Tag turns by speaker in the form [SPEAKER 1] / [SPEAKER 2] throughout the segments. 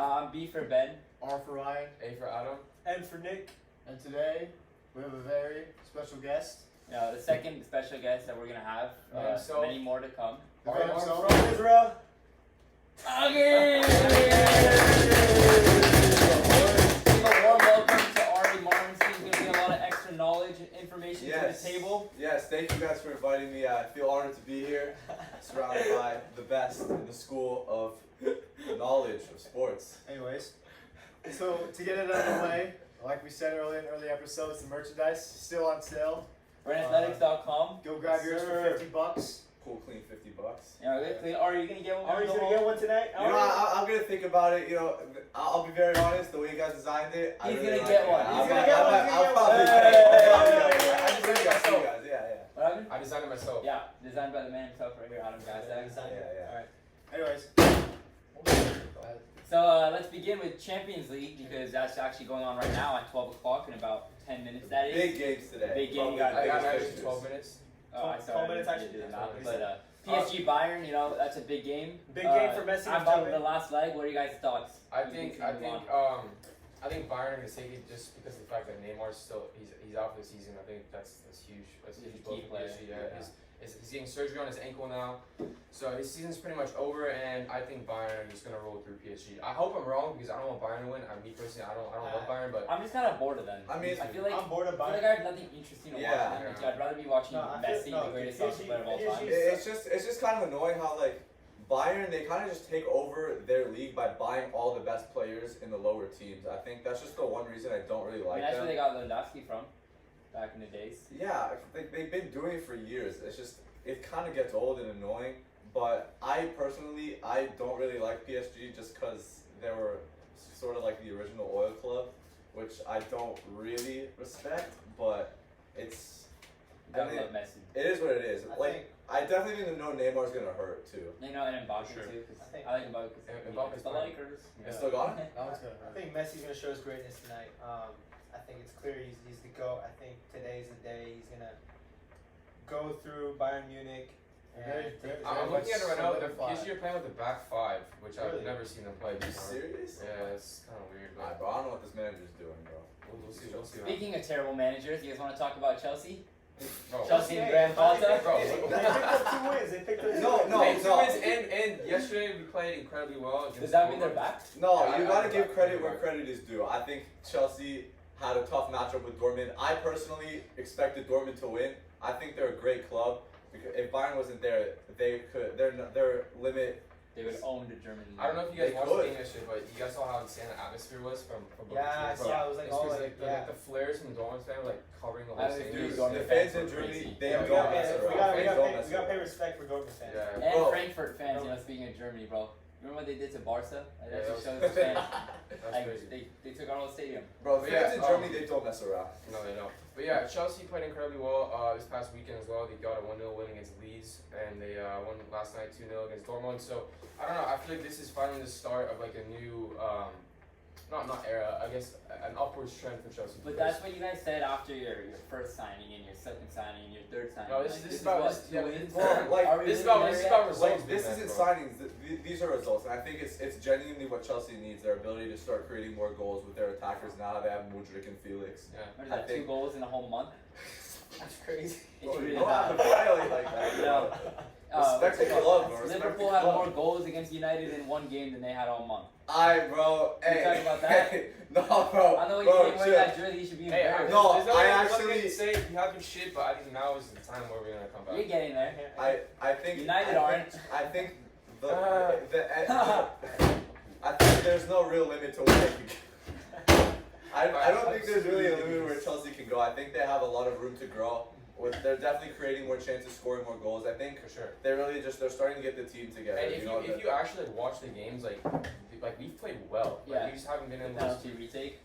[SPEAKER 1] I'm B for Ben.
[SPEAKER 2] R for Ryan.
[SPEAKER 3] A for Adam.
[SPEAKER 4] N for Nick.
[SPEAKER 2] And today, we have a very special guest.
[SPEAKER 1] The second special guest that we're gonna have. Many more to come.
[SPEAKER 2] The man himself.
[SPEAKER 4] From Israel.
[SPEAKER 1] Okay. A warm welcome to Ari Marmorstein. He's gonna get a lot of extra knowledge and information to the table.
[SPEAKER 5] Yes, thank you guys for inviting me. I feel honored to be here, surrounded by the best in the school of knowledge of sports.
[SPEAKER 2] Anyways, so to get it out of the way, like we said earlier in early episodes, the merchandise is still on sale.
[SPEAKER 1] BRANathletics.com.
[SPEAKER 2] Go grab yours for $50.
[SPEAKER 5] Cool, clean $50.
[SPEAKER 1] Are you gonna get one?
[SPEAKER 4] Ari's gonna get one tonight.
[SPEAKER 5] You know, I'm gonna think about it. You know, I'll be very honest. The way you guys designed it,
[SPEAKER 1] He's
[SPEAKER 5] I really
[SPEAKER 1] gonna
[SPEAKER 5] like
[SPEAKER 1] get
[SPEAKER 5] it.
[SPEAKER 1] one.
[SPEAKER 4] He's gonna get one.
[SPEAKER 5] I'll probably
[SPEAKER 3] I
[SPEAKER 5] designed it myself. Yeah.
[SPEAKER 1] What happened?
[SPEAKER 3] I designed it myself.
[SPEAKER 1] Yeah, designed by the man himself right here, Adam Gazdag.
[SPEAKER 5] Yeah.
[SPEAKER 1] Alright.
[SPEAKER 2] Anyways.
[SPEAKER 1] So let's begin with Champions League because that's actually going on right now at 12 o'clock in about 10 minutes. That is.
[SPEAKER 5] Big games today.
[SPEAKER 1] Big game.
[SPEAKER 5] Probably
[SPEAKER 1] You got
[SPEAKER 5] the
[SPEAKER 3] I got
[SPEAKER 5] biggest
[SPEAKER 3] actually
[SPEAKER 5] fixtures.
[SPEAKER 3] 12 minutes.
[SPEAKER 1] Oh, I
[SPEAKER 4] 12 minutes
[SPEAKER 1] actually.
[SPEAKER 4] actually.
[SPEAKER 1] But PSG Bayern, you know, that's a big game.
[SPEAKER 4] Big game for Messi.
[SPEAKER 1] After the last leg, what are you guys' thoughts?
[SPEAKER 3] I think Bayern are gonna take it just because of the fact that Neymar's still he's out for the season. I think that's huge. That's a
[SPEAKER 1] He's
[SPEAKER 3] huge
[SPEAKER 1] a key
[SPEAKER 3] blow for
[SPEAKER 1] player.
[SPEAKER 3] PSG. Yeah. He's getting surgery on his ankle now, so his season's pretty much over. And I think Bayern are just gonna roll through PSG. I hope I'm wrong because I don't want Bayern to win. Me personally, I don't love Bayern, but
[SPEAKER 1] I'm just kind of bored of them.
[SPEAKER 5] I mean,
[SPEAKER 1] I feel like
[SPEAKER 4] I'm bored of
[SPEAKER 1] I
[SPEAKER 4] Bayern.
[SPEAKER 1] have nothing interesting to
[SPEAKER 5] Yeah.
[SPEAKER 1] watch. I'd rather be watching Messi, the greatest soccer player of all time.
[SPEAKER 5] It's just kind of annoying how like Bayern, they kind of just take over their league by buying all the best players in the lower teams. I think that's just the one reason I don't really like
[SPEAKER 1] that's
[SPEAKER 5] them.
[SPEAKER 1] where they got Lewandowski from back in the days.
[SPEAKER 5] Yeah, they've been doing it for years. It's just, it kind of gets old and annoying. But I don't really like PSG just because they were sort of like the original oil club, which I don't really respect, but it's...
[SPEAKER 1] Gotta love Messi.
[SPEAKER 5] It is what it is. I definitely think know Neymar's gonna hurt too.
[SPEAKER 1] You know, and Mbappe
[SPEAKER 3] Sure.
[SPEAKER 1] too, because
[SPEAKER 4] I think-
[SPEAKER 1] I like Mbappe because
[SPEAKER 3] Mbappe's
[SPEAKER 1] the
[SPEAKER 3] fine.
[SPEAKER 1] Lakers.
[SPEAKER 5] It's still gone?
[SPEAKER 2] That one's gonna
[SPEAKER 4] I
[SPEAKER 2] hurt.
[SPEAKER 4] think Messi's gonna show his greatness tonight. I think it's clear he's the GOAT. I think today's the day he's gonna go through Bayern Munich.
[SPEAKER 2] Very, very
[SPEAKER 3] I'm looking at it right now. The
[SPEAKER 2] solidified.
[SPEAKER 3] PSG are playing with the back five, which I've
[SPEAKER 4] Really?
[SPEAKER 3] never seen them play
[SPEAKER 5] Are you
[SPEAKER 3] before.
[SPEAKER 5] serious?
[SPEAKER 3] Yeah, it's kind of weird,
[SPEAKER 5] Nah,
[SPEAKER 3] but
[SPEAKER 5] bro, I don't know what this manager's doing, bro.
[SPEAKER 3] we'll see. We'll see.
[SPEAKER 1] Speaking of terrible managers, you guys want to talk about Chelsea?
[SPEAKER 3] Bro,
[SPEAKER 1] Chelsea and
[SPEAKER 4] Hey,
[SPEAKER 1] Graham Potter?
[SPEAKER 3] Bro,
[SPEAKER 4] They picked up 2 wins. They picked up 2
[SPEAKER 5] No,
[SPEAKER 4] wins.
[SPEAKER 5] no.
[SPEAKER 3] Hey, two wins, and yesterday we played incredibly well.
[SPEAKER 1] Does
[SPEAKER 3] against
[SPEAKER 1] that mean they're
[SPEAKER 3] Dortmund.
[SPEAKER 1] back?
[SPEAKER 5] No,
[SPEAKER 3] Yeah,
[SPEAKER 5] you
[SPEAKER 3] I
[SPEAKER 5] gotta
[SPEAKER 3] know
[SPEAKER 5] give
[SPEAKER 3] that.
[SPEAKER 5] credit where credit is due. I think Chelsea had a tough matchup with Dortmund. I personally expected Dortmund to win. I think they're a great club. Because if Bayern wasn't there, they could. Their limit.
[SPEAKER 1] They would own the German league.
[SPEAKER 3] I don't know if you guys
[SPEAKER 5] They
[SPEAKER 3] watched
[SPEAKER 5] could.
[SPEAKER 3] the game yesterday, but you guys saw how insane the atmosphere was from
[SPEAKER 4] Yeah, I
[SPEAKER 3] Bro,
[SPEAKER 4] saw. It was like
[SPEAKER 3] it's
[SPEAKER 4] all
[SPEAKER 3] crazy,
[SPEAKER 4] like,
[SPEAKER 3] like the flares from the Dortmund fan were like covering the
[SPEAKER 1] I
[SPEAKER 3] whole
[SPEAKER 1] was
[SPEAKER 3] stadium.
[SPEAKER 1] dude,
[SPEAKER 5] Dude,
[SPEAKER 1] Dortmund
[SPEAKER 5] the fans in
[SPEAKER 1] were
[SPEAKER 5] Germany,
[SPEAKER 1] crazy.
[SPEAKER 5] they
[SPEAKER 4] Yeah,
[SPEAKER 5] don't
[SPEAKER 4] we got,
[SPEAKER 5] mess
[SPEAKER 4] we
[SPEAKER 5] around.
[SPEAKER 4] got, we
[SPEAKER 5] Fans
[SPEAKER 4] got,
[SPEAKER 5] don't
[SPEAKER 4] pay,
[SPEAKER 5] mess
[SPEAKER 4] we got to pay
[SPEAKER 5] around.
[SPEAKER 4] respect for Dortmund fans.
[SPEAKER 3] Yeah.
[SPEAKER 1] And
[SPEAKER 5] Bro.
[SPEAKER 1] Frankfurt fans, speaking of Germany, bro. Remember what they did to Barca? Like, that
[SPEAKER 3] Yeah,
[SPEAKER 1] just shows
[SPEAKER 3] that
[SPEAKER 1] the fans.
[SPEAKER 3] That's
[SPEAKER 1] Like,
[SPEAKER 3] crazy.
[SPEAKER 1] they took our whole stadium.
[SPEAKER 5] Bro,
[SPEAKER 3] But
[SPEAKER 5] fans
[SPEAKER 3] yeah,
[SPEAKER 5] in Germany, they don't mess around.
[SPEAKER 3] No, they don't. But yeah, Chelsea played incredibly well this past weekend as well. They got a 1-0 win against Leeds, and they won last night 2-0 against Dortmund. So I don't know. I feel like this is finally the start of like a new, not era. I guess an upwards trend for Chelsea.
[SPEAKER 1] But that's what you guys said after your first signing and your second signing and your third signing.
[SPEAKER 3] No, this
[SPEAKER 1] Like,
[SPEAKER 3] is about-
[SPEAKER 1] what,
[SPEAKER 3] this-
[SPEAKER 1] 2
[SPEAKER 3] yeah,
[SPEAKER 1] wins?
[SPEAKER 5] Well, like,
[SPEAKER 1] Are we
[SPEAKER 3] this is
[SPEAKER 1] really
[SPEAKER 3] about
[SPEAKER 1] there
[SPEAKER 3] this is
[SPEAKER 1] yet?
[SPEAKER 3] about results.
[SPEAKER 5] Like, this
[SPEAKER 3] man,
[SPEAKER 5] isn't
[SPEAKER 3] bro.
[SPEAKER 5] signings. These are results, and I think it's genuinely what Chelsea needs. Their ability to start creating more goals with their attackers now. They have Mudryk and Felix.
[SPEAKER 3] Yeah.
[SPEAKER 1] What is
[SPEAKER 5] I
[SPEAKER 1] that, 2
[SPEAKER 5] think-
[SPEAKER 1] goals in a whole month?
[SPEAKER 4] That's crazy.
[SPEAKER 1] It's
[SPEAKER 5] Bro, you
[SPEAKER 1] really
[SPEAKER 5] don't have to
[SPEAKER 1] bad.
[SPEAKER 5] violate like that.
[SPEAKER 1] You
[SPEAKER 5] bro.
[SPEAKER 1] know,
[SPEAKER 5] Respect the club, bro. Respect
[SPEAKER 1] Liverpool
[SPEAKER 5] the
[SPEAKER 1] had
[SPEAKER 5] club.
[SPEAKER 1] more goals against United in one game than they had all month.
[SPEAKER 5] Bro.
[SPEAKER 1] Can we
[SPEAKER 5] Hey.
[SPEAKER 1] talk about that?
[SPEAKER 5] Hey, no, bro.
[SPEAKER 1] I know you
[SPEAKER 5] bro,
[SPEAKER 1] can't wear
[SPEAKER 5] chill.
[SPEAKER 1] that jersey, you should be
[SPEAKER 3] Hey,
[SPEAKER 1] embarrassed.
[SPEAKER 5] No,
[SPEAKER 3] there's
[SPEAKER 5] I
[SPEAKER 3] nothing
[SPEAKER 5] actually-
[SPEAKER 3] to say you have your shit, but I think now is the time where we're gonna come
[SPEAKER 1] You're
[SPEAKER 3] back.
[SPEAKER 1] getting there.
[SPEAKER 5] I think
[SPEAKER 1] United
[SPEAKER 5] I
[SPEAKER 1] aren't.
[SPEAKER 5] Think, I think I think there's no real limit to what they can. I don't think there's really a limit where Chelsea can go. I think they have a lot of room to grow. They're definitely creating more chances, scoring more goals. I think
[SPEAKER 3] For sure.
[SPEAKER 5] they're starting to get the team together.
[SPEAKER 3] And if
[SPEAKER 5] know,
[SPEAKER 3] if you actually watch the games, like we've played well. Like,
[SPEAKER 1] Yeah.
[SPEAKER 3] we just haven't been
[SPEAKER 1] The
[SPEAKER 3] able to.
[SPEAKER 1] penalty retake.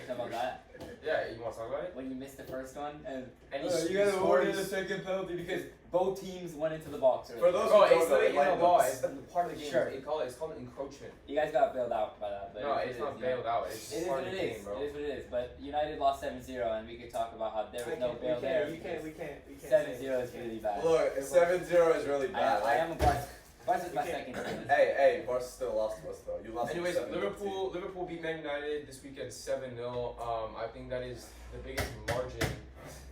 [SPEAKER 1] Talk about that.
[SPEAKER 3] Yeah, you want to talk about it?
[SPEAKER 1] When you missed the first one and
[SPEAKER 3] And
[SPEAKER 1] you gotta order the second penalty because both teams went into the box.
[SPEAKER 5] For those
[SPEAKER 3] Bro,
[SPEAKER 5] who
[SPEAKER 3] it's
[SPEAKER 5] don't know,
[SPEAKER 3] literally in
[SPEAKER 5] like
[SPEAKER 3] the law.
[SPEAKER 5] this.
[SPEAKER 3] It's the part of the game.
[SPEAKER 1] Sure.
[SPEAKER 3] It's called encroachment.
[SPEAKER 1] You guys got bailed out by that. But
[SPEAKER 3] No,
[SPEAKER 1] it is
[SPEAKER 3] it's
[SPEAKER 1] what
[SPEAKER 3] not
[SPEAKER 1] it is, you know.
[SPEAKER 3] bailed out. It's
[SPEAKER 1] It is
[SPEAKER 3] part
[SPEAKER 1] what
[SPEAKER 3] of
[SPEAKER 1] it
[SPEAKER 3] the game,
[SPEAKER 1] is.
[SPEAKER 3] bro.
[SPEAKER 1] It is what it is. But United lost 7-0 and we could talk about how there was no bail
[SPEAKER 4] we
[SPEAKER 1] there.
[SPEAKER 4] can't. We can't.
[SPEAKER 1] 7-0 is really bad.
[SPEAKER 5] Look, 7-0 is really bad.
[SPEAKER 1] I am a Barca. Barca is my second team.
[SPEAKER 5] Hey, Barca still lost to us though. You lost.
[SPEAKER 3] Anyways,
[SPEAKER 5] 7-0
[SPEAKER 3] Liverpool beat Man United this weekend 7-0. I think that is the biggest margin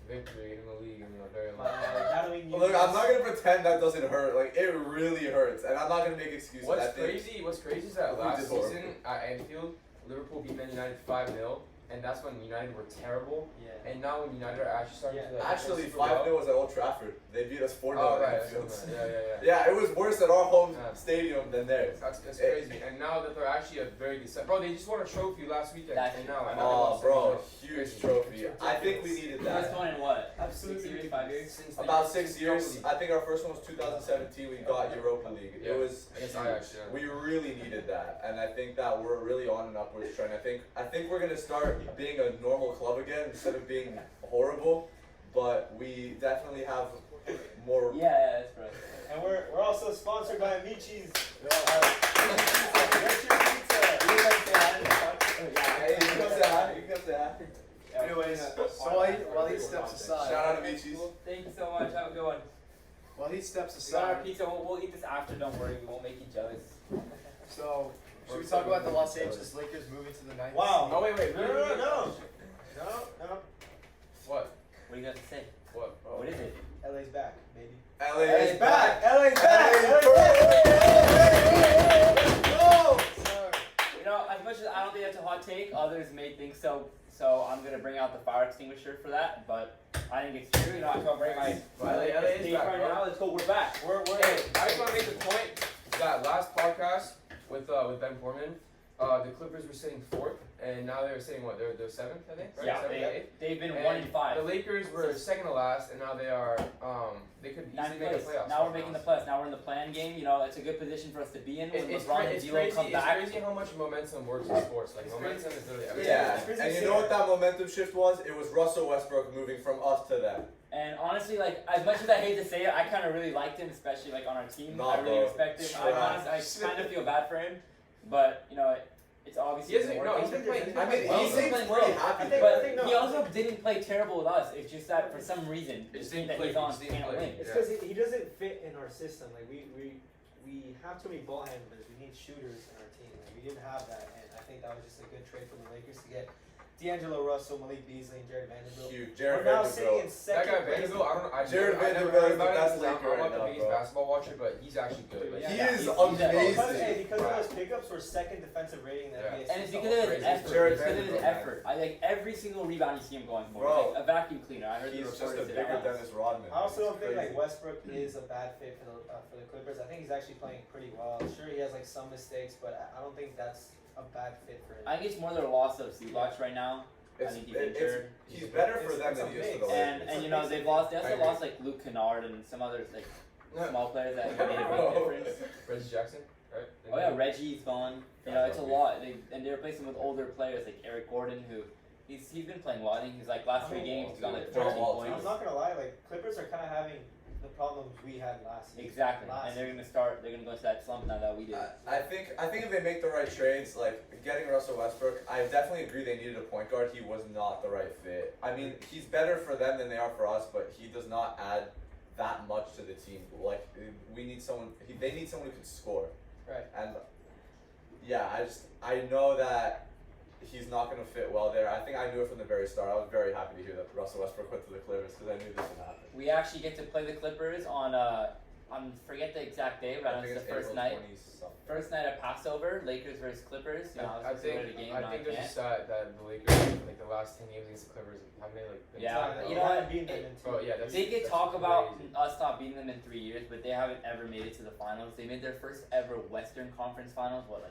[SPEAKER 3] victory in the league in a very long time.
[SPEAKER 5] Look, I'm not gonna pretend that doesn't hurt. Like it really hurts, and I'm not gonna make excuses.
[SPEAKER 3] What's crazy is that
[SPEAKER 5] We
[SPEAKER 3] last
[SPEAKER 5] did
[SPEAKER 3] season
[SPEAKER 5] horrible.
[SPEAKER 3] at Anfield, Liverpool beat Man United 5-0, and that's when United were terrible.
[SPEAKER 4] Yeah.
[SPEAKER 3] And now when United are actually starting to like
[SPEAKER 5] Actually,
[SPEAKER 3] play super
[SPEAKER 5] 5-0
[SPEAKER 3] well-
[SPEAKER 5] was at Old Trafford. They beat us 4-0
[SPEAKER 3] Oh,
[SPEAKER 5] at
[SPEAKER 3] right,
[SPEAKER 5] Anfield.
[SPEAKER 3] yeah.
[SPEAKER 5] Yeah, it was worse at our home
[SPEAKER 3] Yeah.
[SPEAKER 5] stadium than theirs.
[SPEAKER 3] That's crazy. And now that they're actually a very good set. Bro, they just won a trophy last weekend.
[SPEAKER 1] That's-
[SPEAKER 3] and now they
[SPEAKER 5] Oh,
[SPEAKER 3] lost
[SPEAKER 5] bro,
[SPEAKER 3] 7-0.
[SPEAKER 5] huge trophy. I think we needed
[SPEAKER 1] First
[SPEAKER 5] that.
[SPEAKER 1] one in what?
[SPEAKER 4] Absolutely
[SPEAKER 1] 6 years, 5 years?
[SPEAKER 3] Since
[SPEAKER 5] About
[SPEAKER 3] they-
[SPEAKER 5] 6
[SPEAKER 3] since
[SPEAKER 5] years.
[SPEAKER 3] Europa
[SPEAKER 5] I think our first one was 2017. We got Europa League.
[SPEAKER 3] Yeah,
[SPEAKER 5] It was
[SPEAKER 3] against
[SPEAKER 5] huge.
[SPEAKER 3] Ajax, yeah.
[SPEAKER 5] We really needed that, and I think that we're really on an upwards trend. I think we're gonna start being a normal club again instead of being horrible. But we definitely have more.
[SPEAKER 1] Yeah, that's right.
[SPEAKER 4] And we're also sponsored by Amici's.
[SPEAKER 5] Hey, you can come say hi. You can come say hi.
[SPEAKER 2] Anyways, so while he steps aside,
[SPEAKER 5] Shout out to Beachies.
[SPEAKER 1] Well, thank you so much. Have a good one.
[SPEAKER 2] while he steps
[SPEAKER 1] We got our
[SPEAKER 2] aside,
[SPEAKER 1] pizza. We'll eat this after. Don't worry. We won't make you jealous.
[SPEAKER 2] so should we talk about the Los Angeles Lakers moving to the ninth?
[SPEAKER 4] Wow.
[SPEAKER 3] Oh, wait.
[SPEAKER 4] No.
[SPEAKER 3] What?
[SPEAKER 1] What do you got to say?
[SPEAKER 3] What?
[SPEAKER 1] What is it?
[SPEAKER 4] LA's back, baby.
[SPEAKER 5] LA
[SPEAKER 4] LA's
[SPEAKER 5] is
[SPEAKER 4] back.
[SPEAKER 5] back.
[SPEAKER 4] LA's back.
[SPEAKER 1] You know, as much as I don't think that's a hot take, others may think so. So I'm gonna bring out the fire extinguisher for that. But I think it's true. You know, I'm gonna bring my
[SPEAKER 3] LA is
[SPEAKER 1] stage
[SPEAKER 3] back,
[SPEAKER 1] right
[SPEAKER 3] bro.
[SPEAKER 1] now. Let's go. We're back.
[SPEAKER 3] Hey, I just want to make the point that last podcast with Ben Foreman, the Clippers were sitting 4th, and now they're sitting what? They're 7th, I think. Right?
[SPEAKER 1] Yeah,
[SPEAKER 3] 7th, 8th.
[SPEAKER 1] they've been
[SPEAKER 3] And
[SPEAKER 1] 1 and 5.
[SPEAKER 3] The Lakers were second to last, and now they are. They could easily
[SPEAKER 1] Ninth
[SPEAKER 3] make the
[SPEAKER 1] place.
[SPEAKER 3] playoffs.
[SPEAKER 1] Now we're making the playoffs. Now we're in the plan game. You know, it's a good position for us to be in. When
[SPEAKER 3] It's
[SPEAKER 1] LeBron and D'Lo
[SPEAKER 3] crazy.
[SPEAKER 1] come
[SPEAKER 3] It's
[SPEAKER 1] back.
[SPEAKER 3] crazy how much momentum works in sports. Like
[SPEAKER 4] It's
[SPEAKER 3] momentum is literally everything.
[SPEAKER 5] Yeah,
[SPEAKER 4] It's
[SPEAKER 5] and you know what that momentum shift was? It was Russell Westbrook moving from us to them.
[SPEAKER 1] And honestly, like as much as I hate to say it, I kind of really liked him, especially like on our team.
[SPEAKER 5] Nah,
[SPEAKER 1] I really
[SPEAKER 5] bro.
[SPEAKER 1] respect him.
[SPEAKER 5] Trash.
[SPEAKER 1] I kind of feel bad for him, but you know, it's obviously.
[SPEAKER 3] He hasn't.
[SPEAKER 1] been
[SPEAKER 3] No,
[SPEAKER 1] working.
[SPEAKER 3] he's been playing.
[SPEAKER 5] I mean,
[SPEAKER 1] Well,
[SPEAKER 5] he
[SPEAKER 1] he's
[SPEAKER 5] seems
[SPEAKER 1] playing
[SPEAKER 5] pretty
[SPEAKER 1] well.
[SPEAKER 5] happy.
[SPEAKER 4] I think-
[SPEAKER 5] there.
[SPEAKER 1] But he also didn't play terrible with us. It's just that for some reason,
[SPEAKER 3] It
[SPEAKER 1] the
[SPEAKER 3] just
[SPEAKER 1] team
[SPEAKER 3] didn't
[SPEAKER 1] that he's
[SPEAKER 3] play.
[SPEAKER 1] on
[SPEAKER 3] It just didn't
[SPEAKER 1] can't
[SPEAKER 3] play.
[SPEAKER 1] win.
[SPEAKER 4] It's because he doesn't fit in our system. Like we have too many ball handlers. We need shooters in our team. Like, we didn't have that, and I think that was just a good trade for the Lakers to get D'Angelo Russell, Malik Beasley, and Jared Vanderbilt.
[SPEAKER 5] Huge.
[SPEAKER 4] We're
[SPEAKER 5] Jared
[SPEAKER 4] now sitting in
[SPEAKER 5] Vanderbilt.
[SPEAKER 3] That
[SPEAKER 4] second
[SPEAKER 3] guy
[SPEAKER 4] place.
[SPEAKER 3] Vanderbilt, I don't know.
[SPEAKER 5] Jared
[SPEAKER 3] I never
[SPEAKER 5] Vanderbilt
[SPEAKER 3] heard
[SPEAKER 5] is the
[SPEAKER 3] about
[SPEAKER 5] best
[SPEAKER 3] him.
[SPEAKER 5] Laker
[SPEAKER 3] I'm
[SPEAKER 5] right
[SPEAKER 3] not the
[SPEAKER 5] now,
[SPEAKER 3] biggest
[SPEAKER 5] bro.
[SPEAKER 3] basketball watcher, but he's actually good. Like,
[SPEAKER 5] He
[SPEAKER 1] Yeah,
[SPEAKER 5] is
[SPEAKER 1] he's
[SPEAKER 5] amazing.
[SPEAKER 4] Because of those pickups, we're second defensive rating in the
[SPEAKER 3] Yeah.
[SPEAKER 4] NBA.
[SPEAKER 1] And it's
[SPEAKER 4] since
[SPEAKER 1] because of his
[SPEAKER 3] Crazy.
[SPEAKER 1] effort.
[SPEAKER 5] Jared
[SPEAKER 1] It's because of his
[SPEAKER 5] Vanderbilt, man.
[SPEAKER 1] effort. I like every single rebound you see him going for.
[SPEAKER 5] Bro.
[SPEAKER 1] Like a vacuum cleaner. I heard the
[SPEAKER 5] He's just
[SPEAKER 1] reporter
[SPEAKER 5] a
[SPEAKER 1] say
[SPEAKER 5] bigger
[SPEAKER 1] that.
[SPEAKER 5] Dennis Rodman.
[SPEAKER 4] I also
[SPEAKER 5] It's
[SPEAKER 4] don't think like
[SPEAKER 5] crazy.
[SPEAKER 4] Westbrook is a bad fit for the Clippers. I think he's actually playing pretty well. Sure, he has like some mistakes, but I don't think that's a bad fit for him.
[SPEAKER 1] I think it's more their loss of Zubac right now. I
[SPEAKER 5] It's,
[SPEAKER 1] think he's
[SPEAKER 5] it's,
[SPEAKER 1] injured.
[SPEAKER 5] he's better for
[SPEAKER 4] It's-
[SPEAKER 5] them
[SPEAKER 4] it's
[SPEAKER 5] than
[SPEAKER 4] a
[SPEAKER 5] he is for
[SPEAKER 4] mix.
[SPEAKER 5] the Lakers.
[SPEAKER 1] And you know they
[SPEAKER 3] I
[SPEAKER 1] also
[SPEAKER 3] agree.
[SPEAKER 1] lost like Luke Kennard and some others like
[SPEAKER 3] Yeah.
[SPEAKER 1] small players that made a big difference.
[SPEAKER 3] Reggie Jackson, right?
[SPEAKER 1] Oh yeah, Reggie's gone. You know, it's a lot. And they replaced him with older players like Eric Gordon, who he's been playing well. I think he's like last 3 games he's got like
[SPEAKER 5] John
[SPEAKER 1] 14
[SPEAKER 5] Wall, too.
[SPEAKER 4] I'm
[SPEAKER 1] points.
[SPEAKER 4] not gonna lie, like Clippers are kind of having the problems we had last season.
[SPEAKER 1] Exactly,
[SPEAKER 4] Last
[SPEAKER 1] and they're gonna go into that slump now that we did.
[SPEAKER 5] I think if they make the right trades, like getting Russell Westbrook, I definitely agree they needed a point guard. He was not the right fit. I mean, he's better for them than they are for us, but he does not add that much to the team. Like we need someone. They need someone who can score.
[SPEAKER 4] Right.
[SPEAKER 5] And yeah, I know that he's not going to fit well there. I think I knew it from the very start. I was very happy to hear that Russell Westbrook went to the Clippers because I knew this would happen.
[SPEAKER 1] We actually get to play the Clippers on forget the exact day, but I know it's the first night. First night of Passover, Lakers versus Clippers. You know,
[SPEAKER 3] I
[SPEAKER 1] obviously
[SPEAKER 3] think
[SPEAKER 1] we won a game.
[SPEAKER 3] I
[SPEAKER 1] now
[SPEAKER 3] think
[SPEAKER 1] I
[SPEAKER 3] there's a
[SPEAKER 1] can't.
[SPEAKER 3] stat that the Lakers like the last 10 games against the Clippers haven't they like been
[SPEAKER 1] Yeah,
[SPEAKER 3] tied
[SPEAKER 1] you
[SPEAKER 3] up?
[SPEAKER 1] know what?
[SPEAKER 4] beating them in two.
[SPEAKER 3] Oh yeah, that's
[SPEAKER 1] They could
[SPEAKER 3] that's
[SPEAKER 1] talk about
[SPEAKER 3] crazy.
[SPEAKER 1] us not beating them in 3 years, but they haven't ever made it to the finals. They made their first ever Western Conference Finals, like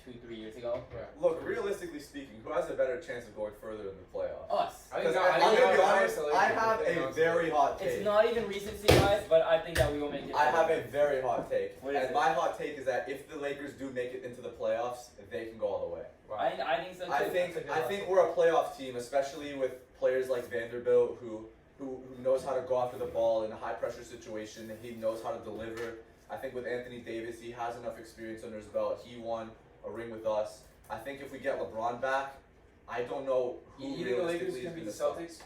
[SPEAKER 1] 2-3 years ago?
[SPEAKER 5] Look, realistically speaking, who has a better chance of going further in the playoffs?
[SPEAKER 1] Us.
[SPEAKER 3] I think
[SPEAKER 5] Because
[SPEAKER 3] not- I
[SPEAKER 5] I'm
[SPEAKER 3] think
[SPEAKER 5] gonna be
[SPEAKER 3] not-
[SPEAKER 5] honest, I have a very hot take.
[SPEAKER 1] It's not even recency bias, but I think that we will make it.
[SPEAKER 5] I have a very hot take.
[SPEAKER 1] What is
[SPEAKER 5] And
[SPEAKER 1] it?
[SPEAKER 5] my hot take is that if the Lakers do make it into the playoffs, they can go all the way.
[SPEAKER 3] Wow.
[SPEAKER 1] I think so too.
[SPEAKER 5] I think we're a playoff team, especially with players like Vanderbilt who knows how to go after the ball in a high pressure situation. He knows how to deliver. I think with Anthony Davis, he has enough experience under his belt. He won a ring with us. I think if we get LeBron back, I don't know who
[SPEAKER 3] You think the Lakers
[SPEAKER 5] realistically is
[SPEAKER 3] can beat
[SPEAKER 5] going
[SPEAKER 3] the
[SPEAKER 5] to stop.
[SPEAKER 3] Celtics?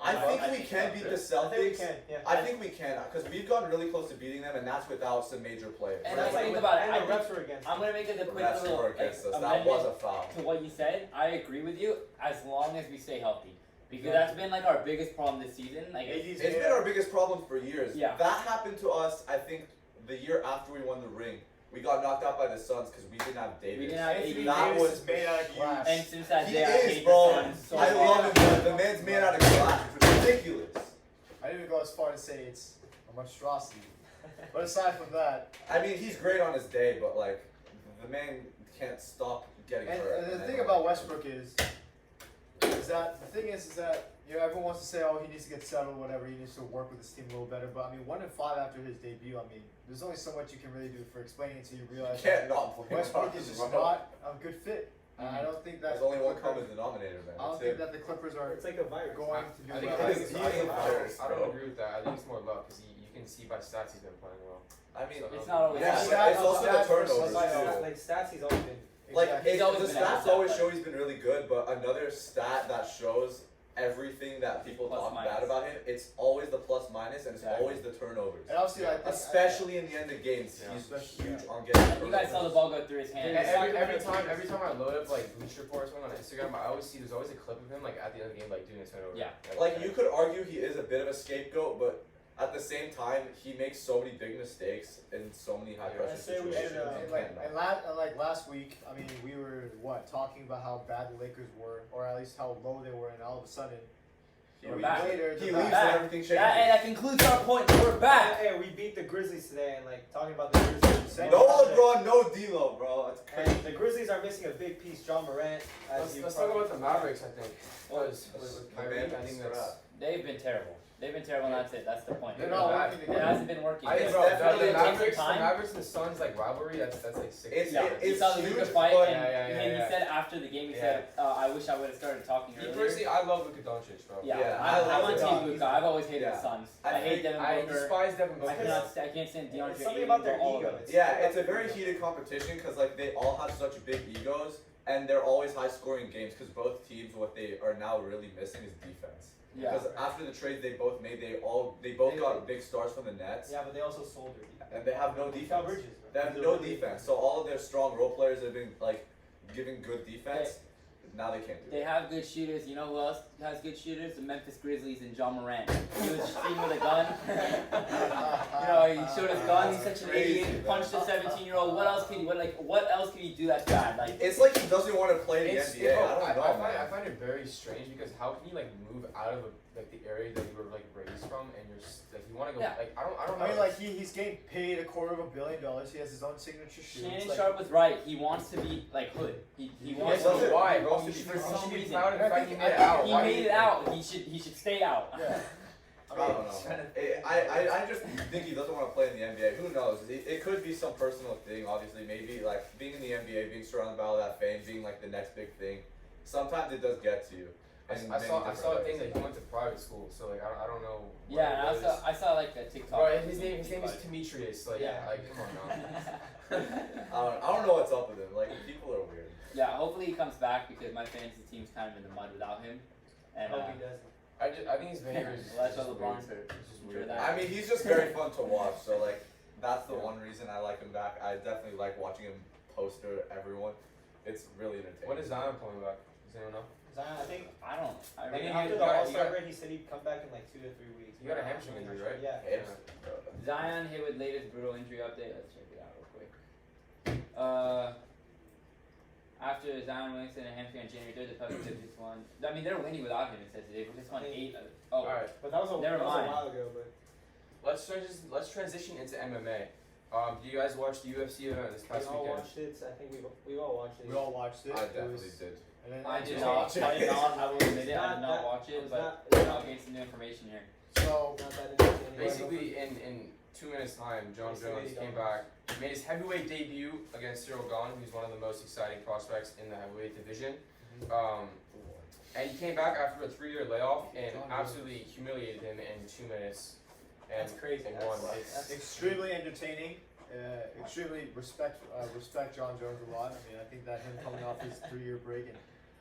[SPEAKER 5] I think we can beat the Celtics.
[SPEAKER 4] I think we can. Yeah.
[SPEAKER 5] I think we can because we've gotten really close to beating them, and that's without some major players.
[SPEAKER 1] And
[SPEAKER 4] That's
[SPEAKER 1] like,
[SPEAKER 4] like
[SPEAKER 1] think about it.
[SPEAKER 4] and
[SPEAKER 1] I
[SPEAKER 4] the
[SPEAKER 1] think-
[SPEAKER 4] refs were against.
[SPEAKER 1] I'm gonna make it a quick
[SPEAKER 5] That's
[SPEAKER 1] little
[SPEAKER 5] were against us. That
[SPEAKER 1] amendment
[SPEAKER 5] was a foul.
[SPEAKER 1] to what you said. I agree with you as long as we stay healthy, because that's been like our biggest problem this season. Like
[SPEAKER 2] AD's
[SPEAKER 5] It's been our biggest problem for years.
[SPEAKER 1] Yeah.
[SPEAKER 5] That happened to us, I think, the year after we won the ring. We got knocked out by the Suns because we didn't have Davis.
[SPEAKER 1] we didn't have
[SPEAKER 2] Anthony
[SPEAKER 1] AD.
[SPEAKER 5] That
[SPEAKER 2] Davis
[SPEAKER 5] was
[SPEAKER 2] is made out of glass.
[SPEAKER 1] And since that
[SPEAKER 5] He
[SPEAKER 1] day, I
[SPEAKER 5] is,
[SPEAKER 1] hate
[SPEAKER 5] bro.
[SPEAKER 1] the Suns so
[SPEAKER 5] I
[SPEAKER 1] much.
[SPEAKER 5] love him, man. The man's made out of glass. It's ridiculous.
[SPEAKER 2] I didn't even go as far to say it's a monstrosity. But aside from that,
[SPEAKER 5] I mean, he's great on his day, but like, the man can't stop getting
[SPEAKER 2] and
[SPEAKER 5] hurt.
[SPEAKER 2] the
[SPEAKER 5] and
[SPEAKER 2] thing
[SPEAKER 5] then-
[SPEAKER 2] about Westbrook is that the thing is that you know everyone wants to say, oh, he needs to get settled, whatever. He needs to work with his team a little better. But I mean, 1-5 after his debut. I mean, there's only so much you can really do for explaining it until you
[SPEAKER 5] You
[SPEAKER 2] realize
[SPEAKER 5] can't not play
[SPEAKER 2] Westbrook
[SPEAKER 5] Marcus
[SPEAKER 2] is just
[SPEAKER 5] Smart.
[SPEAKER 2] not a good fit. I don't think that
[SPEAKER 5] There's only one
[SPEAKER 2] Clippers-
[SPEAKER 5] common denominator, man.
[SPEAKER 2] I don't
[SPEAKER 5] That's
[SPEAKER 2] think
[SPEAKER 5] it.
[SPEAKER 2] that the Clippers are
[SPEAKER 4] It's like a virus.
[SPEAKER 2] going to do
[SPEAKER 3] I think,
[SPEAKER 2] well.
[SPEAKER 3] I,
[SPEAKER 5] He
[SPEAKER 3] think,
[SPEAKER 5] is-
[SPEAKER 3] I,
[SPEAKER 5] he is
[SPEAKER 3] don't-
[SPEAKER 5] virus,
[SPEAKER 3] I don't
[SPEAKER 5] bro.
[SPEAKER 3] agree with that. I think it's more luck because you can see by stats he's been playing well.
[SPEAKER 5] I mean,
[SPEAKER 1] It's not always.
[SPEAKER 5] yeah,
[SPEAKER 2] Stats-
[SPEAKER 5] but it's also the
[SPEAKER 2] stats versus
[SPEAKER 5] turnovers
[SPEAKER 2] stats.
[SPEAKER 5] too.
[SPEAKER 4] Like stats, he's always been.
[SPEAKER 5] Like
[SPEAKER 2] Exactly.
[SPEAKER 1] He's always
[SPEAKER 5] the
[SPEAKER 1] been a
[SPEAKER 5] stats
[SPEAKER 1] good
[SPEAKER 5] always
[SPEAKER 1] stat
[SPEAKER 5] show he's been really good, but another stat that shows everything that people
[SPEAKER 1] Plus
[SPEAKER 5] talk
[SPEAKER 1] minus.
[SPEAKER 5] bad about him, it's always the plus minus and it's
[SPEAKER 1] Exactly.
[SPEAKER 5] always the turnovers.
[SPEAKER 2] And obviously, like this,
[SPEAKER 5] Especially in the end of games,
[SPEAKER 3] Yeah.
[SPEAKER 5] he's
[SPEAKER 2] Especially-
[SPEAKER 5] huge on getting turnovers.
[SPEAKER 1] You guys saw the ball go through his
[SPEAKER 3] And
[SPEAKER 1] hands.
[SPEAKER 3] every time I load up like Bleacher Report or something on Instagram, I always see there's always a clip of him like at the end of the game like doing a turnover.
[SPEAKER 1] Yeah.
[SPEAKER 5] Like you could argue he is a bit of a scapegoat, but at the same time, he makes so many big mistakes in so many high pressure
[SPEAKER 4] I say we
[SPEAKER 5] situations.
[SPEAKER 4] should,
[SPEAKER 5] you
[SPEAKER 2] and like
[SPEAKER 5] can't not.
[SPEAKER 2] like last week, I mean, we were talking about how bad the Lakers were, or at least how low they were, and all of a sudden,
[SPEAKER 5] He
[SPEAKER 2] a week
[SPEAKER 1] back.
[SPEAKER 2] later,
[SPEAKER 5] He
[SPEAKER 2] they're
[SPEAKER 5] leaves
[SPEAKER 2] back.
[SPEAKER 5] and everything changes.
[SPEAKER 1] That concludes our point. We're back.
[SPEAKER 4] Hey, we beat the Grizzlies today, and like talking about the Grizzlies.
[SPEAKER 5] No LeBron, no D'Lo, bro. That's crazy.
[SPEAKER 4] And the Grizzlies are missing a big piece, John Morant.
[SPEAKER 3] Let's talk about the Mavericks. I think. With
[SPEAKER 5] My
[SPEAKER 3] Kyrie,
[SPEAKER 5] man,
[SPEAKER 3] I think that's.
[SPEAKER 1] They've been terrible. They've been terrible, and that's it. That's the point.
[SPEAKER 2] They're
[SPEAKER 1] It
[SPEAKER 2] not
[SPEAKER 3] bad.
[SPEAKER 2] working
[SPEAKER 1] It
[SPEAKER 2] together.
[SPEAKER 1] hasn't been working.
[SPEAKER 3] I think
[SPEAKER 5] It's
[SPEAKER 3] bro,
[SPEAKER 5] definitely
[SPEAKER 3] the
[SPEAKER 5] gonna take
[SPEAKER 3] Mavericks,
[SPEAKER 1] time.
[SPEAKER 3] the Mavericks and the Suns like rivalry. That's like sick.
[SPEAKER 5] It's
[SPEAKER 1] Yeah,
[SPEAKER 5] it-
[SPEAKER 1] he
[SPEAKER 5] it's
[SPEAKER 1] saw the
[SPEAKER 5] huge,
[SPEAKER 1] Luka fight,
[SPEAKER 5] but
[SPEAKER 1] and he
[SPEAKER 3] yeah.
[SPEAKER 1] said after the game, he
[SPEAKER 3] Yeah.
[SPEAKER 1] said, "I wish I would have started talking
[SPEAKER 3] Me
[SPEAKER 1] earlier."
[SPEAKER 3] personally, I love Luka Doncic, bro.
[SPEAKER 1] Yeah,
[SPEAKER 5] Yeah,
[SPEAKER 1] I'm
[SPEAKER 5] I love
[SPEAKER 1] on
[SPEAKER 5] it.
[SPEAKER 1] Team Luka. I've always hated
[SPEAKER 5] Yeah.
[SPEAKER 1] the Suns.
[SPEAKER 5] I
[SPEAKER 1] I hate
[SPEAKER 5] think-
[SPEAKER 1] Devin
[SPEAKER 3] I
[SPEAKER 1] Booker.
[SPEAKER 3] despise Devin
[SPEAKER 1] I
[SPEAKER 3] Booker.
[SPEAKER 1] I can't stand DeAndre
[SPEAKER 4] It's something
[SPEAKER 1] Ayton
[SPEAKER 4] about their
[SPEAKER 1] or all of
[SPEAKER 4] ego.
[SPEAKER 1] them.
[SPEAKER 5] yeah, it's a very heated competition because like they all have such big egos and they're always high scoring games because both teams what they are now really missing is defense.
[SPEAKER 1] Yeah.
[SPEAKER 5] Because after the trades they both made, they both got big stars from the Nets
[SPEAKER 4] Yeah, but they also sold their defense.
[SPEAKER 5] and they have no
[SPEAKER 4] Mikal
[SPEAKER 5] defense.
[SPEAKER 4] Bridges, bro.
[SPEAKER 5] They have no defense. So all of their strong role players have been like giving good defense. Now they can't do
[SPEAKER 1] They
[SPEAKER 5] it.
[SPEAKER 1] have good shooters. You know who else has good shooters? The Memphis Grizzlies and John Morant. He was shooting with a gun. You know, he showed his gun. He's such an
[SPEAKER 5] Crazy,
[SPEAKER 1] idiot.
[SPEAKER 5] man.
[SPEAKER 1] Punched a 17-year-old. What else could he? What else could he do that's bad? Like,
[SPEAKER 5] It's like he doesn't want to play the
[SPEAKER 3] It's,
[SPEAKER 5] NBA.
[SPEAKER 3] bro,
[SPEAKER 5] I don't know,
[SPEAKER 3] I
[SPEAKER 5] man.
[SPEAKER 3] find it very strange because how can you like move out of like the area that you were like raised from and you're like you want to go
[SPEAKER 1] Yeah.
[SPEAKER 3] like I don't know.
[SPEAKER 2] I mean, like he's getting paid $250 million. He has his own signature shoes.
[SPEAKER 1] Shannon
[SPEAKER 2] like,
[SPEAKER 1] Sharp was right. He wants to be like hood. He wants
[SPEAKER 5] does
[SPEAKER 1] to.
[SPEAKER 5] it.
[SPEAKER 3] why,
[SPEAKER 5] He
[SPEAKER 3] bro?
[SPEAKER 5] wants
[SPEAKER 3] You
[SPEAKER 5] to
[SPEAKER 3] should,
[SPEAKER 5] be
[SPEAKER 3] you
[SPEAKER 1] for some
[SPEAKER 3] should be
[SPEAKER 1] reason.
[SPEAKER 3] proud of the
[SPEAKER 2] I
[SPEAKER 3] fact
[SPEAKER 2] think-
[SPEAKER 3] he made it out.
[SPEAKER 1] He
[SPEAKER 3] Why do
[SPEAKER 1] made
[SPEAKER 3] you
[SPEAKER 1] it
[SPEAKER 3] think-
[SPEAKER 1] out. He should stay out.
[SPEAKER 2] Yeah.
[SPEAKER 5] I don't know. I just think he doesn't want to play in the NBA. Who knows? It could be some personal thing, obviously. Maybe like being in the NBA, being surrounded by all that fame, being like the next big thing. Sometimes it does get to you.
[SPEAKER 3] I
[SPEAKER 5] in
[SPEAKER 3] saw
[SPEAKER 5] many
[SPEAKER 3] a
[SPEAKER 5] different
[SPEAKER 3] thing
[SPEAKER 5] ways.
[SPEAKER 3] that he went to private school, so like I don't know.
[SPEAKER 1] Yeah,
[SPEAKER 3] what
[SPEAKER 1] and
[SPEAKER 3] it is.
[SPEAKER 1] I saw like a TikTok.
[SPEAKER 3] Bro, his name is Demetrius. Like
[SPEAKER 1] Yeah.
[SPEAKER 3] like come on now.
[SPEAKER 5] I don't know what's up with him. Like people are weird.
[SPEAKER 1] Yeah, hopefully he comes back because my fantasy team's kind of in the mud without him.
[SPEAKER 4] I
[SPEAKER 1] And
[SPEAKER 4] hope he doesn't.
[SPEAKER 3] I think his behavior is
[SPEAKER 1] Well, that's
[SPEAKER 3] just
[SPEAKER 1] what
[SPEAKER 3] weird.
[SPEAKER 1] LeBron's hurt.
[SPEAKER 3] It's just
[SPEAKER 1] I'm
[SPEAKER 3] weird.
[SPEAKER 1] sure that-
[SPEAKER 5] I mean, he's just very fun to watch. So like, that's the
[SPEAKER 3] Yeah.
[SPEAKER 5] one reason I like him back. I definitely like watching him poster everyone. It's really entertaining.
[SPEAKER 3] When is Zion coming back? Does anyone know?
[SPEAKER 4] Zion, I think
[SPEAKER 1] I don't. I
[SPEAKER 3] They
[SPEAKER 1] really,
[SPEAKER 3] need
[SPEAKER 4] after
[SPEAKER 3] you
[SPEAKER 4] the
[SPEAKER 3] got-
[SPEAKER 4] All-Star
[SPEAKER 3] you got-
[SPEAKER 4] break, he said he'd come back in like 2 to 3 weeks.
[SPEAKER 3] You got a hamstring injury, right?
[SPEAKER 4] Yeah.
[SPEAKER 5] Hips, bro.
[SPEAKER 1] Zion hit with latest brutal injury update. Let's check it out real quick. After Zion Williamson and hamstring on January 3rd, the Pelicans just won. I mean, they're winning without him. It says they just won 8. Oh,
[SPEAKER 3] Alright.
[SPEAKER 4] But that was a,
[SPEAKER 1] Never
[SPEAKER 4] that was a
[SPEAKER 1] mind.
[SPEAKER 4] while ago. But
[SPEAKER 3] Let's transition into MMA. Do you guys watch the UFC event this
[SPEAKER 4] we
[SPEAKER 3] past
[SPEAKER 4] all
[SPEAKER 3] weekend?
[SPEAKER 4] watched it. So I think we've all watched it.
[SPEAKER 2] We all watched it.
[SPEAKER 5] I
[SPEAKER 2] It
[SPEAKER 5] definitely
[SPEAKER 2] was-
[SPEAKER 5] did.
[SPEAKER 2] And then
[SPEAKER 1] I did
[SPEAKER 2] just
[SPEAKER 1] not.
[SPEAKER 2] watch it.
[SPEAKER 1] I did not. I will admit it. I
[SPEAKER 4] Not
[SPEAKER 1] did not
[SPEAKER 4] that-
[SPEAKER 1] watch it,
[SPEAKER 4] it's
[SPEAKER 1] but
[SPEAKER 4] not- it's
[SPEAKER 1] I'll
[SPEAKER 4] not-
[SPEAKER 1] gain some new information here.
[SPEAKER 2] So
[SPEAKER 4] Not that entertaining.
[SPEAKER 3] Basically, in 2 minutes time, John
[SPEAKER 4] It's
[SPEAKER 3] Jones
[SPEAKER 4] $80.
[SPEAKER 3] came back, made his heavyweight debut against Cyril Gane, who's one of the most exciting prospects in the heavyweight division. And he came back after a 3-year layoff and absolutely humiliated him in 2 minutes. And
[SPEAKER 4] That's crazy.
[SPEAKER 3] and
[SPEAKER 4] That's-
[SPEAKER 3] won.
[SPEAKER 4] that's-
[SPEAKER 2] extremely entertaining. Extremely respect John Jones a lot. I mean, I think that him coming off his 3-year break and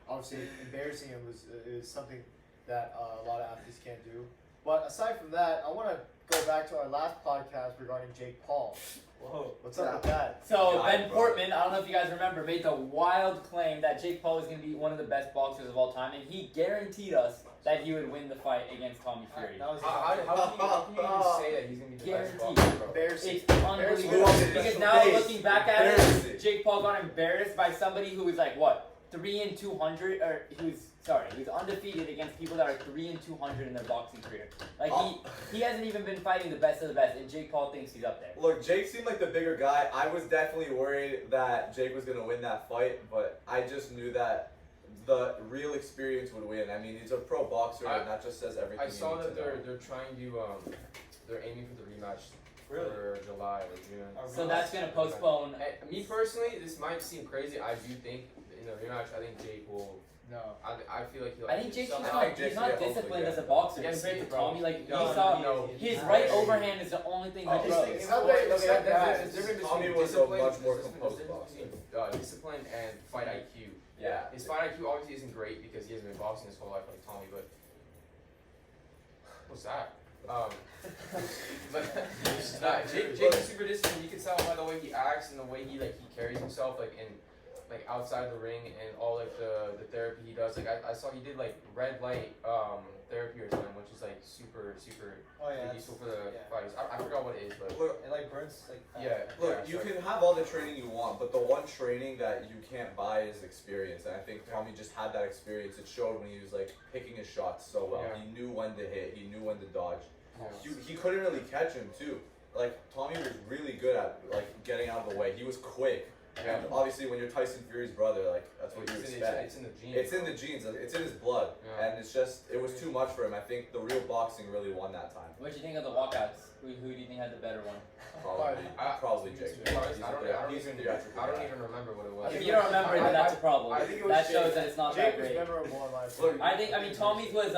[SPEAKER 2] obviously embarrassing him was is something that a lot of athletes can't do. But aside from that, I want to go back to our last podcast regarding Jake Paul.
[SPEAKER 4] Whoa.
[SPEAKER 2] What's up with that?
[SPEAKER 1] So
[SPEAKER 5] Yeah,
[SPEAKER 1] Ben
[SPEAKER 5] bro.
[SPEAKER 1] Portman, I don't know if you guys remember, made the wild claim that Jake Paul was going to be one of the best boxers of all time, and he guaranteed us that he would win the fight against Tommy Fury.
[SPEAKER 4] That was
[SPEAKER 3] How can you even say that he's gonna be the best
[SPEAKER 1] Guaranteed.
[SPEAKER 3] boxer, bro?
[SPEAKER 2] Embarrassing.
[SPEAKER 1] It's unbelievable
[SPEAKER 5] Embarrassing.
[SPEAKER 1] because now
[SPEAKER 5] Face.
[SPEAKER 1] looking back at it,
[SPEAKER 5] Embarrassing.
[SPEAKER 1] Jake Paul got embarrassed by somebody who was like what 3-200, or he was undefeated against people that are 3-200 in their boxing career. Like he hasn't even been fighting the best of the best, and Jake Paul thinks he's up there.
[SPEAKER 5] Look, Jake seemed like the bigger guy. I was definitely worried that Jake was gonna win that fight, but I just knew that the real experience would win. I mean, he's a pro boxer, and that just says everything.
[SPEAKER 3] I saw
[SPEAKER 5] you
[SPEAKER 3] that
[SPEAKER 5] need to know.
[SPEAKER 3] they're trying to they're aiming for the rematch
[SPEAKER 4] Really?
[SPEAKER 3] for July or June.
[SPEAKER 1] So that's gonna postpone.
[SPEAKER 3] And me personally, this might seem crazy. I do think in the rematch, I think Jake will.
[SPEAKER 2] No.
[SPEAKER 3] I feel like he'll.
[SPEAKER 1] I think Jake's
[SPEAKER 3] somehow-
[SPEAKER 1] not,
[SPEAKER 5] Jake's
[SPEAKER 1] he's not
[SPEAKER 5] gonna
[SPEAKER 1] disciplined
[SPEAKER 5] hopefully
[SPEAKER 1] as a
[SPEAKER 5] get-
[SPEAKER 1] boxer
[SPEAKER 3] Yes,
[SPEAKER 1] compared to
[SPEAKER 3] bro.
[SPEAKER 1] Tommy. Like
[SPEAKER 3] No,
[SPEAKER 1] you saw,
[SPEAKER 3] no,
[SPEAKER 1] his
[SPEAKER 3] he's
[SPEAKER 1] right
[SPEAKER 3] very-
[SPEAKER 1] overhand is the only thing.
[SPEAKER 3] Oh,
[SPEAKER 1] he
[SPEAKER 2] just
[SPEAKER 1] throws.
[SPEAKER 2] think-
[SPEAKER 3] It's
[SPEAKER 2] It's
[SPEAKER 3] not
[SPEAKER 2] not
[SPEAKER 3] that.
[SPEAKER 2] that-
[SPEAKER 3] It's
[SPEAKER 2] that-
[SPEAKER 3] there's a difference
[SPEAKER 5] Tommy
[SPEAKER 3] between
[SPEAKER 5] was a
[SPEAKER 3] discipline.
[SPEAKER 5] much more
[SPEAKER 3] there's a
[SPEAKER 5] composed
[SPEAKER 3] difference between discipline and fight IQ.
[SPEAKER 5] Yeah.
[SPEAKER 3] His fight IQ obviously isn't great because he hasn't been boxing his whole life like Tommy, but what's that? But Jake is super disciplined. You can tell by the way he acts and the way he carries himself outside the ring and all the therapy he does. I saw he did red light therapy or something, which is super
[SPEAKER 4] Oh yeah.
[SPEAKER 3] useful for the
[SPEAKER 4] yeah.
[SPEAKER 3] fighters. I forgot what it is, but
[SPEAKER 5] Look,
[SPEAKER 4] It like burns like.
[SPEAKER 3] yeah.
[SPEAKER 5] Look, you can have all the training you want, but the one training that you can't buy is experience. And I think Tommy just had that experience. It showed when he was picking his shots so well.
[SPEAKER 3] Yeah.
[SPEAKER 5] He knew when to hit. He knew when to dodge.
[SPEAKER 3] Yeah.
[SPEAKER 5] He couldn't really catch him too. Tommy was really good at getting out of the way. He was quick.
[SPEAKER 3] Yeah.
[SPEAKER 5] And obviously, when you're Tyson Fury's brother, that's what you expect.
[SPEAKER 3] It's in the genes.
[SPEAKER 5] It's in the genes. It's in his blood,
[SPEAKER 3] Yeah.
[SPEAKER 5] and it was too much for him. I think the real boxing really won that time.
[SPEAKER 1] What do you think of the walkouts? Who do you think had the better one?
[SPEAKER 5] Probably Jake.
[SPEAKER 3] I don't even remember what it was.
[SPEAKER 1] If you don't remember it, then that's a problem.
[SPEAKER 2] I think it was
[SPEAKER 1] That shows
[SPEAKER 2] Jake.
[SPEAKER 1] that it's not
[SPEAKER 2] Jake
[SPEAKER 1] that
[SPEAKER 2] was
[SPEAKER 1] great.
[SPEAKER 2] memorable in my
[SPEAKER 5] Look,
[SPEAKER 2] opinion.
[SPEAKER 1] I mean Tommy's was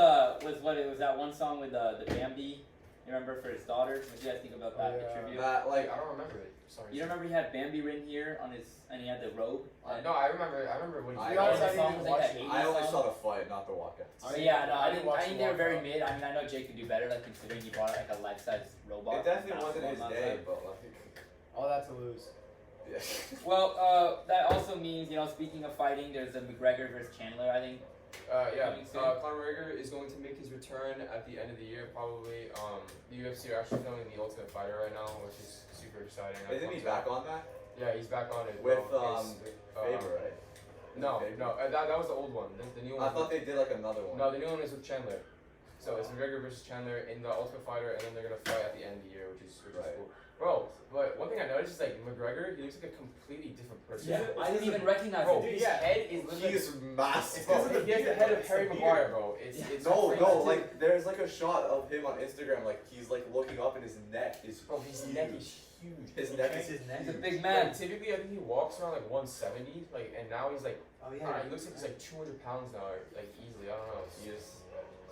[SPEAKER 1] what it was, that one song with the Bambi. You remember, for his daughters? What do you guys think about that?
[SPEAKER 2] Oh,
[SPEAKER 1] The
[SPEAKER 2] yeah.
[SPEAKER 1] tribute.
[SPEAKER 5] That
[SPEAKER 3] I don't remember it. Sorry.
[SPEAKER 1] You don't remember he had Bambi written here on his, and he had the robe?
[SPEAKER 3] No, I remember what
[SPEAKER 5] I
[SPEAKER 3] he
[SPEAKER 2] got
[SPEAKER 1] the
[SPEAKER 2] I
[SPEAKER 1] song
[SPEAKER 2] didn't
[SPEAKER 1] was like
[SPEAKER 2] watch
[SPEAKER 1] that
[SPEAKER 2] it.
[SPEAKER 1] 80s
[SPEAKER 5] I only
[SPEAKER 1] song.
[SPEAKER 5] saw the fight, not the walkouts.
[SPEAKER 1] So yeah, no, I
[SPEAKER 2] didn't watch
[SPEAKER 1] think
[SPEAKER 2] the
[SPEAKER 1] they were very
[SPEAKER 2] walkout.
[SPEAKER 1] mid. I mean, I know Jake could do better, considering he bought a life-size robot.
[SPEAKER 5] It definitely wasn't his
[SPEAKER 1] basketball
[SPEAKER 5] day,
[SPEAKER 1] outside.
[SPEAKER 5] but
[SPEAKER 2] All that to lose.
[SPEAKER 5] yeah.
[SPEAKER 1] Well, that also means, speaking of fighting, there's a McGregor versus Chandler, I think. Coming soon.
[SPEAKER 3] Conor McGregor is going to make his return at the end of the year, probably. The UFC are actually filming The Ultimate Fighter right now, which is super exciting.
[SPEAKER 5] Isn't he back on that?
[SPEAKER 3] Yeah, he's back on it.
[SPEAKER 5] With
[SPEAKER 3] Faber,
[SPEAKER 5] right?
[SPEAKER 3] No,
[SPEAKER 5] Faber?
[SPEAKER 3] no, that was the old one. The new one.
[SPEAKER 5] I thought they did another one.
[SPEAKER 3] No, the new one is with Chandler. So it's McGregor versus Chandler in the Ultimate Fighter, and then they're gonna fight at the end of the year, which is
[SPEAKER 5] Right.
[SPEAKER 3] cool. Bro, but one thing I noticed is McGregor, he looks like a completely different person.
[SPEAKER 1] Yeah, I didn't even recognize
[SPEAKER 3] Bro,
[SPEAKER 1] him.
[SPEAKER 3] his head is
[SPEAKER 5] He
[SPEAKER 3] literally.
[SPEAKER 5] is massive.
[SPEAKER 3] Bro, he has the head of
[SPEAKER 5] It's
[SPEAKER 3] Harry
[SPEAKER 5] the beard.
[SPEAKER 3] Maguire, bro. It's
[SPEAKER 5] No,
[SPEAKER 3] crazy.
[SPEAKER 5] no, there's a shot of him on Instagram, he's looking up and his neck is
[SPEAKER 3] Bro, his
[SPEAKER 5] huge.
[SPEAKER 3] neck is huge.
[SPEAKER 5] His neck
[SPEAKER 4] That's
[SPEAKER 5] is
[SPEAKER 4] his neck.
[SPEAKER 1] He's a
[SPEAKER 5] huge.
[SPEAKER 1] big man.
[SPEAKER 3] Typically, I think he walks around 170, and now he's
[SPEAKER 4] Oh
[SPEAKER 3] he looks like he's 200 pounds now, easily. I don't know.
[SPEAKER 5] He is.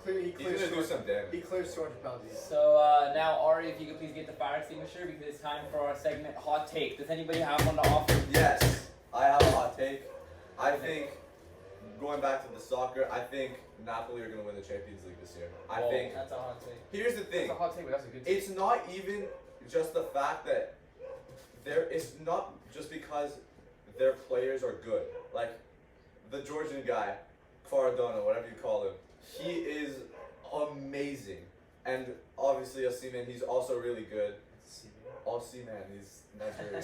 [SPEAKER 2] He
[SPEAKER 5] He's
[SPEAKER 2] clears
[SPEAKER 5] gonna do some
[SPEAKER 2] He
[SPEAKER 5] damage.
[SPEAKER 2] clears 200 pounds easy.
[SPEAKER 1] So now, Ari, if you could please get the fire extinguisher, because it's time for our segment Hot Take. Does anybody have one to offer?
[SPEAKER 5] Yes, I have a hot take. I think, going back to the soccer, I think Napoli are gonna win the Champions League this year. I
[SPEAKER 3] Whoa.
[SPEAKER 5] think.
[SPEAKER 4] That's a hot take.
[SPEAKER 5] Here's the thing.
[SPEAKER 3] That's a hot take, but that's a good take.
[SPEAKER 5] It's not even just the fact that it's not just because their players are good. The Georgian guy, Kvaradona, whatever you call him, he is amazing. And obviously Osimhen, he's also really good. Osimhen, he's Nigerian.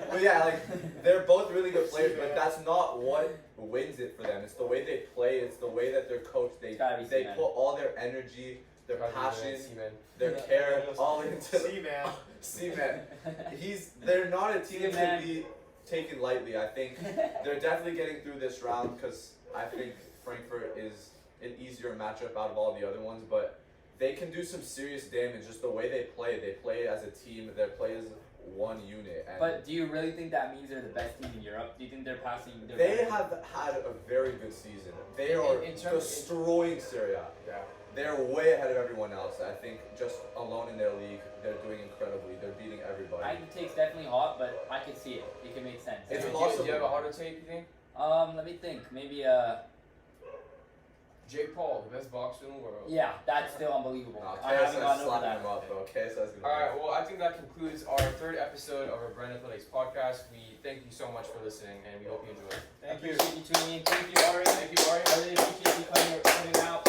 [SPEAKER 5] But yeah, they're both really good players, but that's not what wins it for them. It's the way they play, it's the way that they're coached. They
[SPEAKER 1] It's gotta be
[SPEAKER 5] they
[SPEAKER 1] Osimhen.
[SPEAKER 5] put all their energy, their
[SPEAKER 3] Gotta be
[SPEAKER 5] passion,
[SPEAKER 3] Seaman.
[SPEAKER 5] their care all into
[SPEAKER 2] See, man.
[SPEAKER 5] Seaman. They're not a team to
[SPEAKER 1] Seaman.
[SPEAKER 5] be taken lightly. I think they're definitely getting through this round because I think Frankfurt is an easier matchup out of all the other ones, but they can do some serious damage just the way they play. They play as a team. They play as one unit. And
[SPEAKER 1] But do you really think that means they're the best team in Europe? Do you think they're passing?
[SPEAKER 5] they have had a very good season. They are
[SPEAKER 3] In terms-
[SPEAKER 5] destroying Syria.
[SPEAKER 3] Yeah.
[SPEAKER 5] They're way ahead of everyone else. I think just alone in their league, they're doing incredibly. They're beating everybody.
[SPEAKER 1] I think take's definitely hot, but I can see it. It can make sense.
[SPEAKER 5] It's
[SPEAKER 3] Do
[SPEAKER 5] possible.
[SPEAKER 3] you have a harder take, you think?
[SPEAKER 1] Let me think. Maybe
[SPEAKER 3] Jake Paul, the best boxer in the world.
[SPEAKER 1] Yeah, that's still unbelievable.
[SPEAKER 5] Nah,
[SPEAKER 1] I haven't
[SPEAKER 5] KSI's
[SPEAKER 1] gotten over
[SPEAKER 5] slapping
[SPEAKER 1] that.
[SPEAKER 5] him up, bro. KSI's gonna
[SPEAKER 3] Alright, well, I think that concludes our third episode of our Brand Athletics podcast. We thank you so much for listening, and we hope you enjoyed.
[SPEAKER 1] I appreciate you tuning in. Thank you, Ari.
[SPEAKER 3] Thank you, Ari.
[SPEAKER 1] I really appreciate you coming out.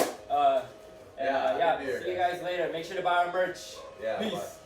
[SPEAKER 5] Yeah,
[SPEAKER 1] Yeah,
[SPEAKER 5] good beer,
[SPEAKER 1] see you
[SPEAKER 5] guys.
[SPEAKER 1] guys later. Make sure to buy our merch.
[SPEAKER 5] Yeah,
[SPEAKER 1] Peace.
[SPEAKER 5] bye.